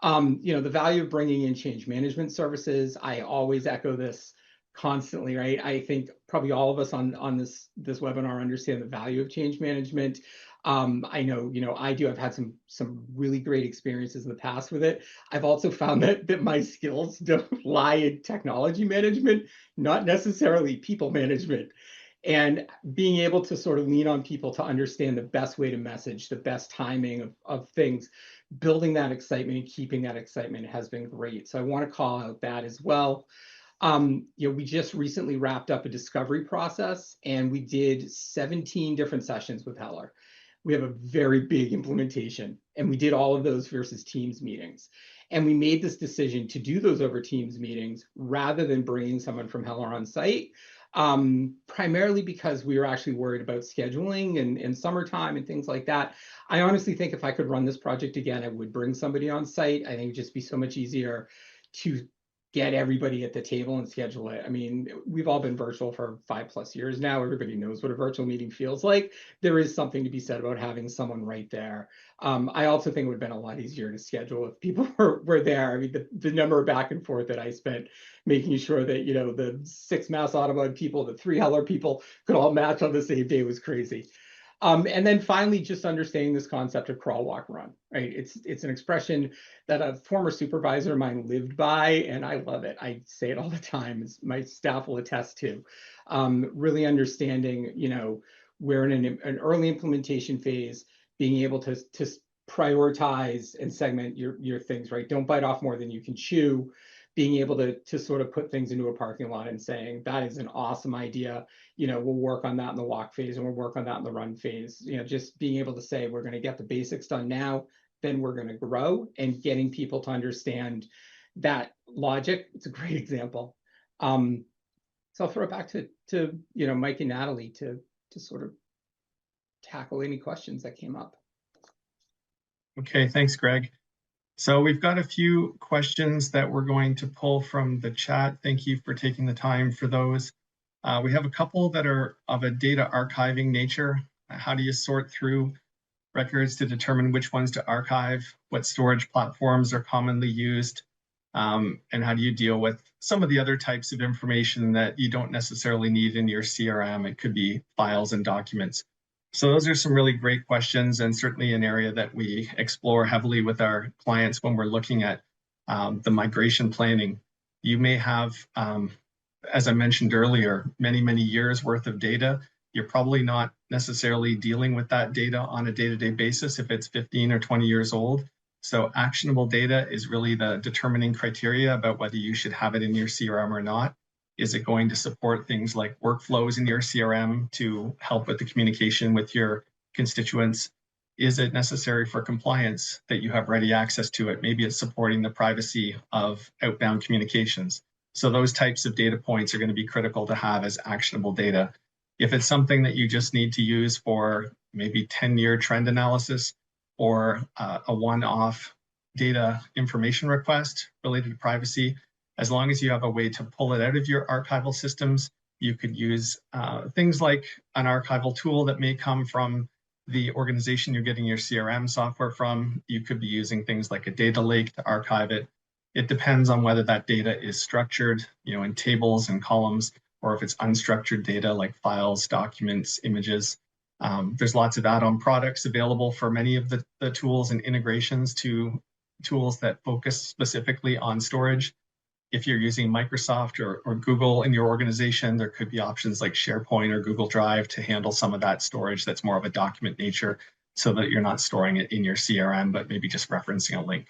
The value of bringing in change management services, I always echo this constantly, right? I think probably all of us on this webinar understand the value of change management. I know, I've had some really great experiences in the past with it. I've also found that my skills don't lie in technology management, not necessarily people management. And being able to sort of lean on people to understand the best way to message, the best timing of things, building that excitement and keeping that excitement has been great. So I want to call out that as well. We just recently wrapped up a discovery process, and we did 17 different sessions with Heller. We have a very big implementation, and we did all of those versus Teams meetings. And we made this decision to do those over Teams meetings rather than bringing someone from Heller on site, primarily because we were actually worried about scheduling and summertime and things like that. I honestly think if I could run this project again, I would bring somebody on site. I think it'd just be so much easier to get everybody at the table and schedule it. I mean, we've all been virtual for 5+ years now. Everybody knows what a virtual meeting feels like. There is something to be said about having someone right there. I also think it would have been a lot easier to schedule if people were there. I mean, the number of back and forth that I spent making sure that, the 6 Mass Audubon people, the 3 Heller people could all match on the same day was crazy. And then finally, just understanding this concept of crawl, walk, run, right? It's an expression that a former supervisor of mine lived by, and I love it. I say it all the time, as my staff will attest to. Really understanding, we're in an early implementation phase, being able to prioritize and segment your things, right? Don't bite off more than you can chew. Being able to sort of put things into a parking lot and saying, that is an awesome idea. We'll work on that in the walk phase and we'll work on that in the run phase. Just being able to say, we're going to get the basics done now, then we're going to grow, and getting people to understand that logic. It's a great example. So I'll throw it back to Mike and Natalie to sort of tackle any questions that came up. Okay, thanks, Greg. So we've got a few questions that we're going to pull from the chat. Thank you for taking the time for those. We have a couple that are of a data archiving nature. How do you sort through records to determine which ones to archive? What storage platforms are commonly used? And how do you deal with some of the other types of information that you don't necessarily need in your CRM? It could be files and documents. So those are some really great questions, and certainly an area that we explore heavily with our clients when we're looking at the migration planning. You may have, as I mentioned earlier, many years worth of data. You're probably not necessarily dealing with that data on a day-to-day basis if it's 15 or 20 years old. So actionable data is really the determining criteria about whether you should have it in your CRM or not. Is it going to support things like workflows in your CRM to help with the communication with your constituents? Is it necessary for compliance that you have ready access to it? Maybe it's supporting the privacy of outbound communications. So those types of data points are going to be critical to have as actionable data. If it's something that you just need to use for maybe 10-year trend analysis or a one-off data information request related to privacy, as long as you have a way to pull it out of your archival systems, you could use things like an archival tool that may come from the organization you're getting your CRM software from. You could be using things like a data lake to archive it. It depends on whether that data is structured, in tables and columns, or if it's unstructured data like files, documents, images. There's lots of add-on products available for many of the tools and integrations to tools that focus specifically on storage. If you're using Microsoft or Google in your organization, there could be options like SharePoint or Google Drive to handle some of that storage that's more of a document nature, so that you're not storing it in your CRM, but maybe just referencing a link.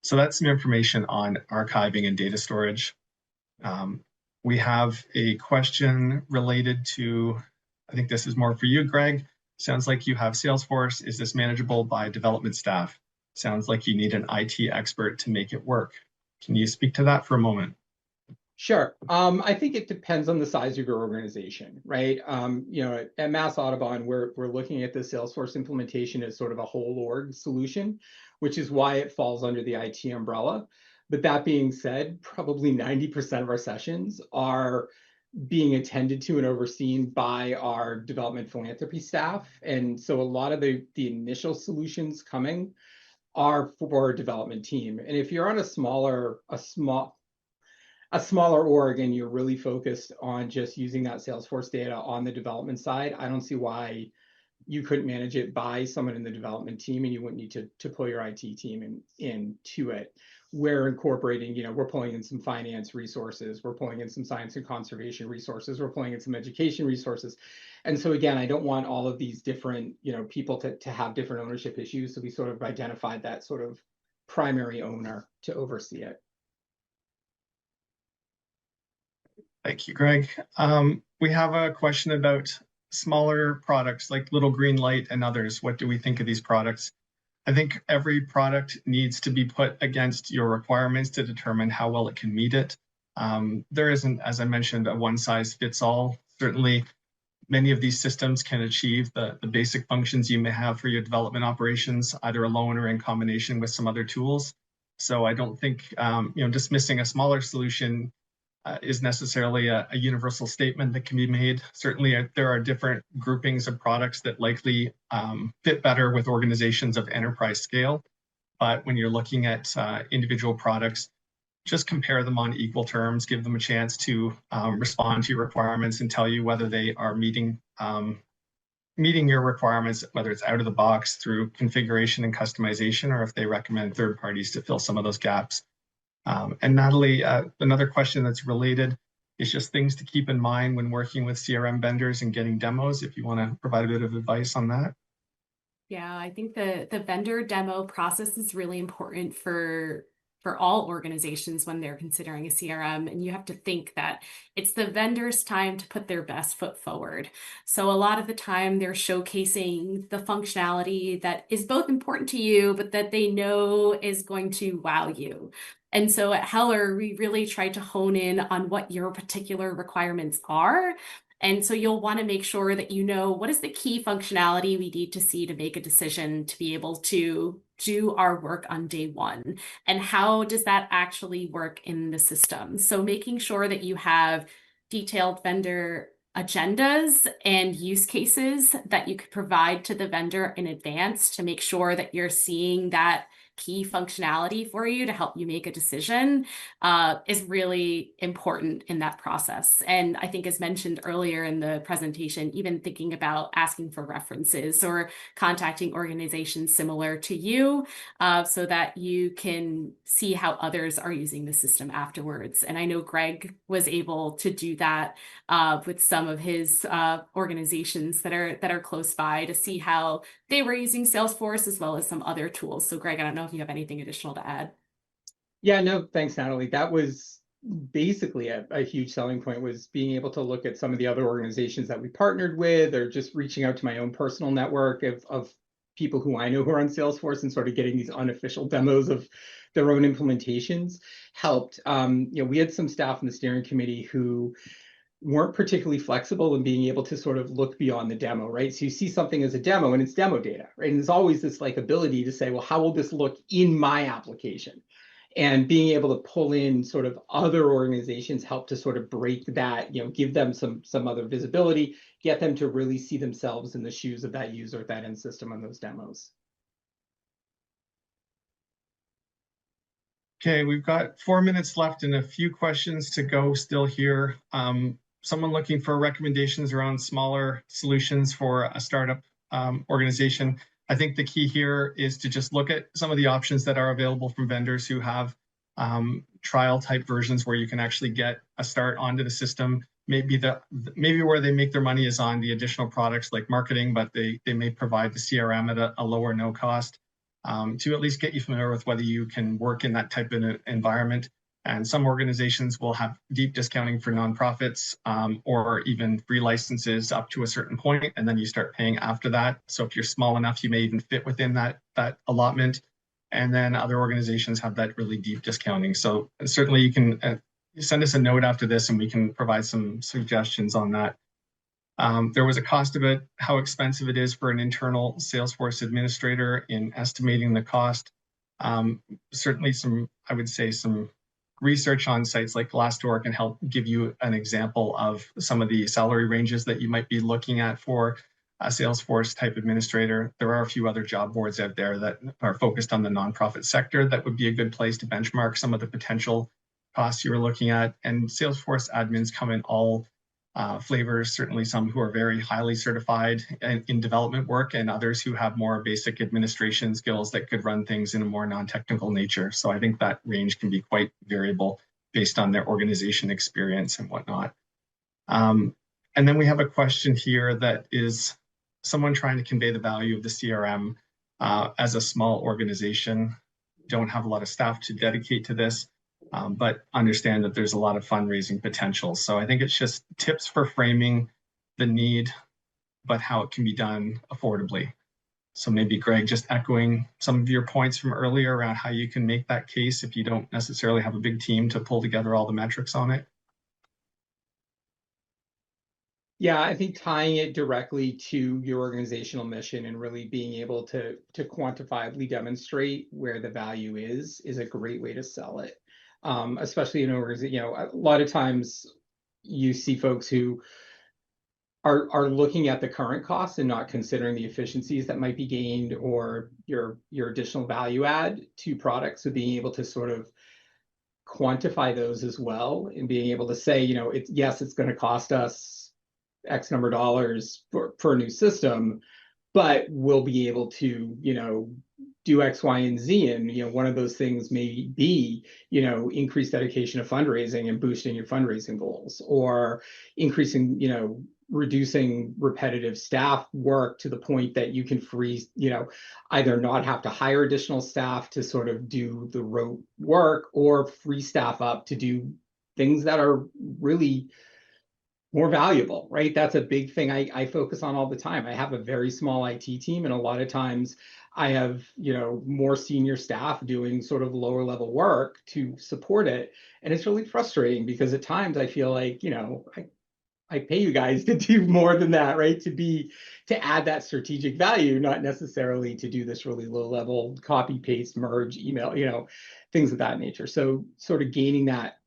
So that's some information on archiving and data storage. We have a question related to, I think this is more for you, Greg. Sounds like you have Salesforce. Is this manageable by development staff? Sounds like you need an IT expert to make it work. Can you speak to that for a moment? Sure. I think it depends on the size of your organization, right? At Mass Audubon, we're looking at the Salesforce implementation as sort of a whole org solution, which is why it falls under the IT umbrella. But that being said, probably 90% of our sessions are being attended to and overseen by our development philanthropy staff. And so a lot of the initial solutions coming are for a development team. And if you're on a smaller org and you're really focused on just using that Salesforce data on the development side, I don't see why you couldn't manage it by someone in the development team, and you wouldn't need to pull your IT team into it. We're incorporating, we're pulling in some finance resources, we're pulling in some science and conservation resources, we're pulling in some education resources. And so again, I don't want all of these different, people to have different ownership issues. So we sort of identified that sort of primary owner to oversee it. Thank you, Greg. We have a question about smaller products like Little Green Light and others. What do we think of these products? I think every product needs to be put against your requirements to determine how well it can meet it. There isn't, as I mentioned, a one-size-fits-all. Certainly, many of these systems can achieve the basic functions you may have for your development operations, either alone or in combination with some other tools. So I don't think dismissing a smaller solution is necessarily a universal statement that can be made. Certainly, there are different groupings of products that likely fit better with organizations of enterprise scale. But when you're looking at individual products, just compare them on equal terms, give them a chance to respond to your requirements and tell you whether they are meeting your requirements, whether it's out of the box through configuration and customization, or if they recommend third parties to fill some of those gaps. And Natalie, another question that's related is just things to keep in mind when working with CRM vendors and getting demos, if you want to provide a bit of advice on that. Yeah, I think the vendor demo process is really important for for all organizations when they're considering a CRM. And you have to think that it's the vendor's time to put their best foot forward. So a lot of the time they're showcasing the functionality that is both important to you, but that they know is going to wow you. And so at Heller, we really try to hone in on what your particular requirements are. And so you'll want to make sure that you know what is the key functionality we need to see to make a decision to be able to do our work on day one. And how does that actually work in the system? So making sure that you have detailed vendor agendas and use cases that you could provide to the vendor in advance to make sure that you're seeing that key functionality for you to help you make a decision is really important in that process. And I think, as mentioned earlier in the presentation, even thinking about asking for references or contacting organizations similar to you so that you can see how others are using the system afterwards. And I know Greg was able to do that with some of his organizations that are close by to see how they were using Salesforce as well as some other tools. So Greg, I don't know if you have anything additional to add. Yeah, no, thanks, Natalie. That was basically a huge selling point, was being able to look at some of the other organizations that we partnered with, or just reaching out to my own personal network of people who I know who are on Salesforce, and sort of getting these unofficial demos of their own implementations helped. We had some staff in the steering committee who weren't particularly flexible in being able to sort of look beyond the demo, right? So you see something as a demo and it's demo data, right? And there's always this like ability to say, well, how will this look in my application? And being able to pull in sort of other organizations help to sort of break that, give them some other visibility, get them to really see themselves in the shoes of that user, that end system on those demos. Okay, we've got 4 minutes left and a few questions to go still here. Someone looking for recommendations around smaller solutions for a startup organization. I think the key here is to just look at some of the options that are available from vendors who have trial type versions where you can actually get a start onto the system. Maybe where they make their money is on the additional products like marketing, but they may provide the CRM at a lower no cost to at least get you familiar with whether you can work in that type of environment. And some organizations will have deep discounting for nonprofits or even free licenses up to a certain point, and then you start paying after that. So if you're small enough, you may even fit within that allotment. And then other organizations have that really deep discounting. So certainly you can send us a note after this and we can provide some suggestions on that. There was a cost of it, how expensive it is for an internal Salesforce administrator in estimating the cost. Certainly I would say some research on sites like Glassdoor can help give you an example of some of the salary ranges that you might be looking at for a Salesforce type administrator. There are a few other job boards out there that are focused on the nonprofit sector that would be a good place to benchmark some of the potential costs you were looking at. And Salesforce admins come in all flavors, certainly some who are very highly certified in development work and others who have more basic administration skills that could run things in a more non-technical nature. So I think that range can be quite variable based on their organization experience and whatnot. And then we have a question here that is someone trying to convey the value of the CRM as a small organization. Don't have a lot of staff to dedicate to this. But understand that there's a lot of fundraising potential. So I think it's just tips for framing the need, but how it can be done affordably. So maybe Greg, just echoing some of your points from earlier around how you can make that case if you don't necessarily have a big team to pull together all the metrics on it. Yeah, I think tying it directly to your organizational mission and really being able to quantifiably demonstrate where the value is a great way to sell it. Especially in organizations, a lot of times you see folks who are looking at the current costs and not considering the efficiencies that might be gained or your additional value add to products. So being able to sort of quantify those as well and being able to say, it's going to cost us X number of dollars for a new system, but we'll be able to, do X, Y, and Z. And, one of those things may be, increased dedication to fundraising and boosting your fundraising goals, or increasing, reducing repetitive staff work to the point that you can free, either not have to hire additional staff to sort of do the rote work, or free staff up to do things that are really more valuable, right? That's a big thing I focus on all the time. I have a very small IT team, and a lot of times I have, more senior staff doing sort of lower level work to support it. And it's really frustrating because at times I feel like, I pay you guys to do more than that, right? To add that strategic value, not necessarily to do this really low level copy, paste, merge, email, things of that nature. So sort of gaining that,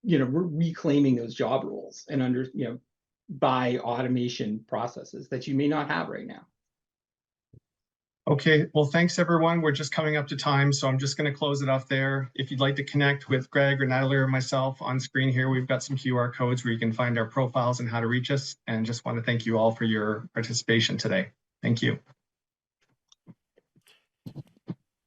reclaiming those job roles and by automation processes that you may not have right now. Okay, well, thanks everyone. We're just coming up to time, so I'm just going to close it off there. If you'd like to connect with Greg or Natalie or myself, on screen here, we've got some QR codes where you can find our profiles and how to reach us. And just want to thank you all for your participation today. Thank you.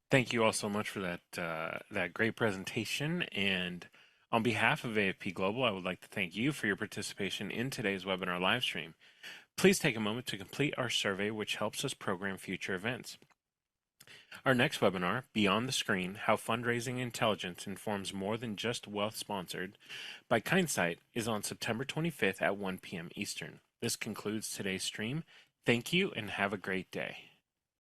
Thank you all so much for that great presentation. And on behalf of AFP Global, I would like to thank you for your participation in today's webinar live stream. Please take a moment to complete our survey, which helps us program future events. Our next webinar, Beyond the Screen, How Fundraising Intelligence Informs More Than Just Wealth, sponsored by Kindsight, is on September 25th at 1 p.m. Eastern. This concludes today's stream. Thank you and have a great day.